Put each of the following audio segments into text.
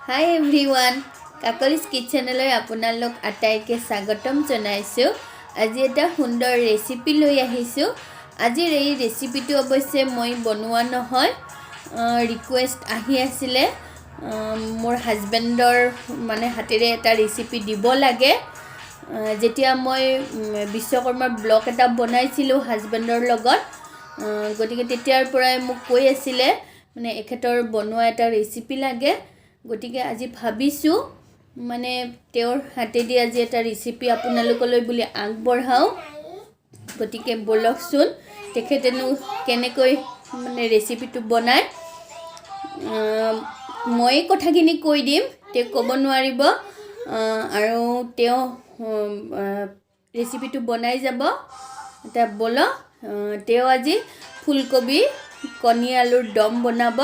হাই everyone কাকলিছ কিচেনলৈ আপোনালোক আটাইকে স্বাগতম জনাইছোঁ। আজি এটা সুন্দৰ ৰেচিপি লৈ আহিছোঁ। আজিৰ এই ৰেচিপিটো অৱশ্যে মই বনোৱা নহয়, ৰিকুৱেষ্ট আহি আছিলে মোৰ হাজবেণ্ডৰ মানে হাতেৰে এটা ৰেচিপি দিব লাগে। যেতিয়া মই বিশ্বকৰ্মাৰ ব্লগ এটা বনাইছিলোঁ হাজবেণ্ডৰ লগত, গতিকে তেতিয়াৰ পৰাই মোক কৈ আছিলে মানে এখেতৰ বনোৱা এটা ৰেচিপি লাগে। গতিকে আজি ভাবিছোঁ মানে তেওঁৰ হাতেদি আজি এটা ৰেচিপি আপোনালোকলৈ বুলি আগবঢ়াওঁ। গতিকে বলকচোন তেখেতেনো কেনেকৈ মানে ৰেচিপিটো বনায়। মই কথাখিনি কৈ দিম, তেওঁ ক'ব নোৱাৰিব আৰু তেওঁ ৰেচিপিটো বনাই যাব। এতিয়া বলক, তেওঁ আজি ফুলকবি কণী আলুৰ দম বনাব।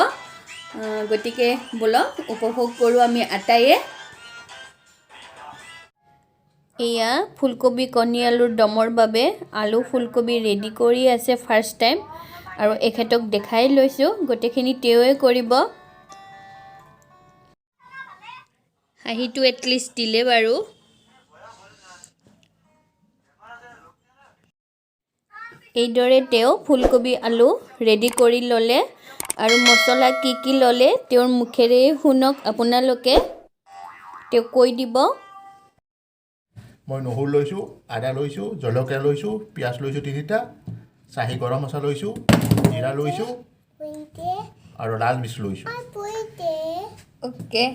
গতিকে বলক উপভোগ কৰোঁ আমি আটাইয়ে। এয়া ফুলকবি কণী আলুৰ দমৰ বাবে আলু ফুলকবি ৰেডি কৰি আছে ফাৰ্ষ্ট টাইম, আৰু এখেতক দেখাই লৈছোঁ, গোটেইখিনি তেওঁৱে কৰিব। হাঁহিটো এটলিষ্ট দিলে বাৰু। এইদৰে তেওঁ ফুলকবি আলু ৰেডি কৰি ল'লে আৰু মছলা কি ল'লে তেওঁৰ মুখেৰে শুনক আপোনালোকে, তেওঁ কৈ দিব। মই নহৰু লৈছোঁ, আদা লৈছোঁ, জলকীয়া লৈছোঁ, পিঁয়াজ লৈছোঁ 3টা, চাহী গৰম মছলা লৈছোঁ, জিৰা লৈছোঁ আৰু লাল মিৰ্চ লৈছোঁ। অ'কে,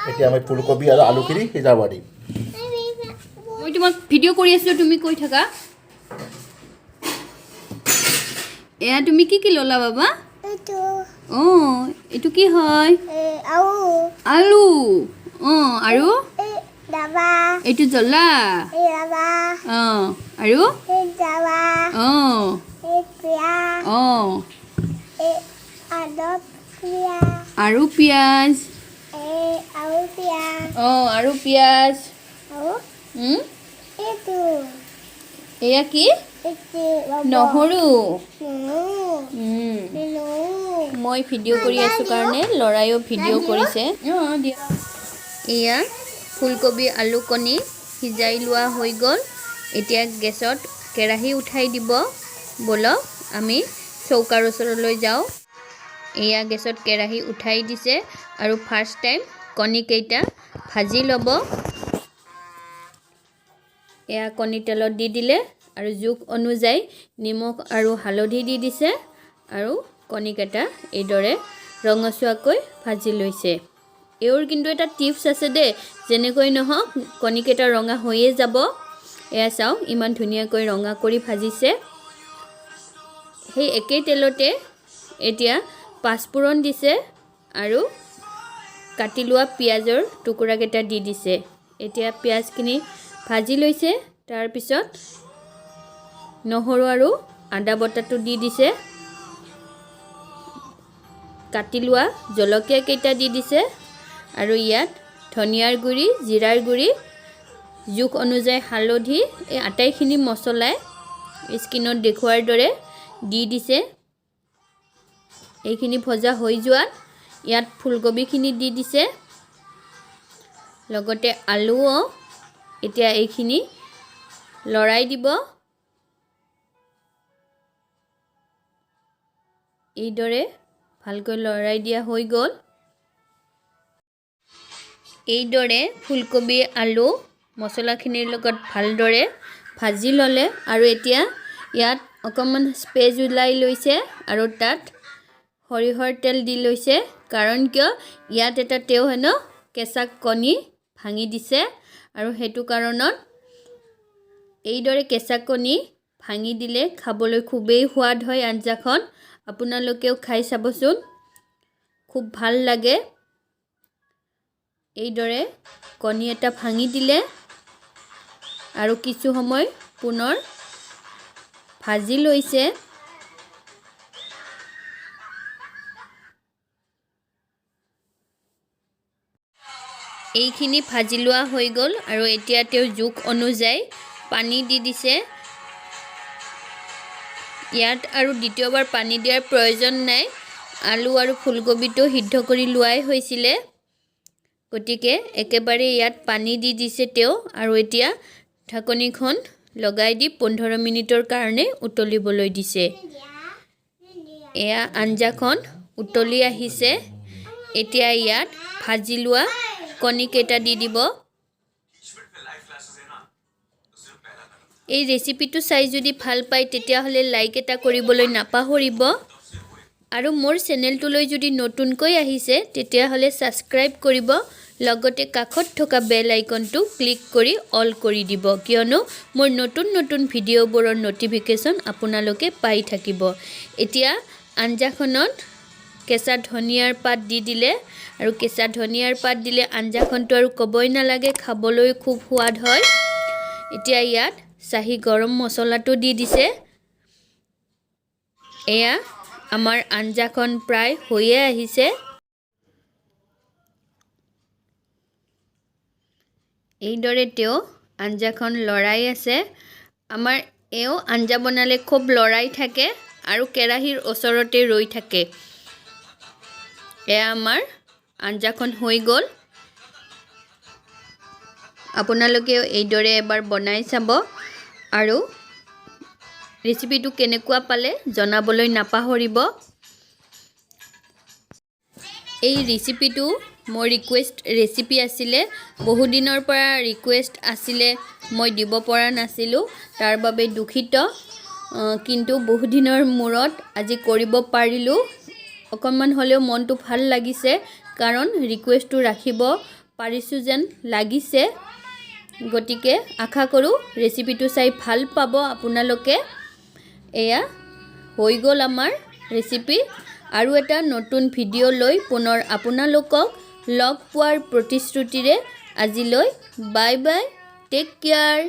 এতিয়া মই ফুলকবি আৰু আলুখিনি সিজাব দিম। মই তোমাক ভিডিঅ' কৰি আছোঁ, তুমি কৈ থাকা। এয়া তুমি কি ল'লা বাবা? অঁ, এইটো কি হয়? আলু। অঁ, আৰু এইটো জ্বলা। অঁ, আৰু অঁ অঁ আৰু পিঁয়াজ। অঁ, আৰু পিঁয়াজ। এয়া কি? নহৰু। মই ভিডিঅ' কৰি আছোঁ কাৰণে ল'ৰাইও ভিডিঅ' কৰিছে। এয়া ফুলকবি আলু কণী সিজাই লোৱা হৈ গ'ল। এতিয়া গেছত কেৰাহী উঠাই দিব। বলক আমি চৌকাৰ ওচৰলৈ যাওঁ। এয়া গেছত কেৰাহী উঠাই দিছে আৰু ফাৰ্ষ্ট টাইম কণীকেইটা ভাজি ল'ব। এয়া কণী তেলত দি দিলে আৰু জোখ অনুযায়ী নিমখ আৰু হালধি দি দিছে আৰু কণীকেইটা এইদৰে ৰঙচুৱাকৈ ভাজি লৈছে। এওঁৰ কিন্তু এটা টিপছ আছে দেই, যেনেকৈ নহওক কণীকেইটা ৰঙা হৈয়ে যাব। এয়া চাওক ইমান ধুনীয়াকৈ ৰঙা কৰি ভাজিছে। সেই একেই তেলতে এতিয়া পাঁচফোৰণ দিছে আৰু কাটি লোৱা পিঁয়াজৰ টুকুৰাকেইটা দি দিছে। এতিয়া পিঁয়াজখিনি ভাজি লৈছে, তাৰপিছত নহৰু আৰু আদা বটাটো দি দিছে, কাটি লোৱা জলকীয়া কেইটা দি দিছে আৰু ইয়াত ধনিয়াৰ গুড়ি, জিৰাৰ গুড়ি, জোখ অনুযায়ী হালধি, এই আটাইখিনি মছলাই স্ক্ৰীণত দেখুওৱাৰ দৰে দি দিছে। এইখিনি ভজা হৈ যোৱাত ইয়াত ফুলকবিখিনি দি দিছে, লগতে আলুও এতিয়া এইখিনি লৰাই দিব। এইদৰে ভালকৈ লৰাই দিয়া হৈ গ'ল। এইদৰে ফুলকবি আলু মছলাখিনিৰ লগত ভালদৰে ভাজি ল'লে আৰু এতিয়া ইয়াত অকণমান স্পেচ ওলাই লৈছে আৰু তাত সৰিয়হৰ তেল দি লৈছে। কাৰণ কিয়, ইয়াত এটা তেওঁ হেনো কেঁচা কণী ভাঙি দিছে আৰু সেইটো কাৰণত এইদৰে কেঁচা কণী ভাঙি দিলে খাবলৈ খুবেই সোৱাদ হয় আঞ্জাখন। আপোনালোকেও খাই চাবচোন, খুব ভাল লাগে। এইদৰে কণী এটা ভাঙি দিলে আৰু কিছু সময় পুনৰ ভাজি লৈছে। এইখিনি ভাজি লোৱা হৈ গ'ল আৰু এতিয়া তেওঁ জোখ অনুযায়ী পানী দি দিছে। ইয়াত আৰু দ্বিতীয়বাৰ পানী দিয়াৰ প্ৰয়োজন নাই, আলু আৰু ফুলকবিটো সিদ্ধ কৰি লোৱাই হৈছিলে গতিকে একেবাৰে ইয়াত পানী দি দিছে তেওঁ আৰু এতিয়া ঢাকনিখন লগাই দি 15 মিনিটৰ কাৰণে উতলিবলৈ দিছে এয়া আঞ্জাখন উতলি আহিছে এতিয়া ইয়াত ভাজি লোৱা কণী কেইটা দি দিব এই ৰেচিপিটো চাই যদি ভাল পায় তেতিয়া হলে লাইক এটা কৰিবলৈ নাপাহৰিব আৰু মোৰ চেনেলটোলৈ যদি নতুনকৈ আহিছে তেতিয়া হলে সাবস্ক্ৰাইব কৰিব লগতে কাষত থকা বেল আইকনটো ক্লিক কৰি অল কৰি দিব কিয়নো মোৰ নতুন ভিডিঅ'বোৰৰ নটিফিকেশন আপোনালোকে পাই থাকিব এতিয়া আঞ্জাখনত কেঁচা ধনিয়াৰ পাত দি দিলে আৰু কেঁচা ধনিয়াৰ পাত দিলে আঞ্জাখনটো আৰু কবই নালাগে খাবলৈ খুব সোৱাদ হয় এতিয়া ইয়াত চাহি গৰম মছলাটো দি দিছে এয়া আমাৰ আঞ্জাখন প্ৰায় হৈয়ে আহিছে এইদৰে তেওঁ আঞ্জাখন লৰাই আছে আমাৰ এও আঞ্জা বনালে খুব লৰাই থাকে আৰু কেৰাহীৰ ওচৰতে ৰৈ থাকে এয়া আমাৰ আঞ্জাখন হৈ গ'ল আপোনালোকে এইদৰে এবাৰ বনাই চাব আৰু ৰেচিপিটো কেনেকুৱা পালে জনাবলৈ নাপাহৰিব এই ৰেচিপিটো মোৰ ৰিকুৱেষ্ট ৰেচিপি আছিলে বহু দিনৰ পৰা ৰিকুৱেষ্ট আছিলে মই দিব পৰা নাছিলো তাৰ বাবে দুখিত কিন্তু বহু দিনৰ মূৰত আজি কৰিব পাৰিলো অকমান হলেও মনটো ভাল লাগিছে কাৰণ ৰিকুৱেষ্টটো ৰাখিব পাৰিছো যেন লাগিছে গতিকে আশা কৰো ৰেচিপিটো চাই ভাল পাব আপোনালোকে এয়া হৈ গ'ল আমাৰ ৰেচিপি আৰু এটা নতুন ভিডিঅ' লৈ পুনৰ আপোনালোকক লগ পোৱাৰ প্ৰতিশ্ৰুতিৰে আজিলৈ বাই বাই টেক কেয়াৰ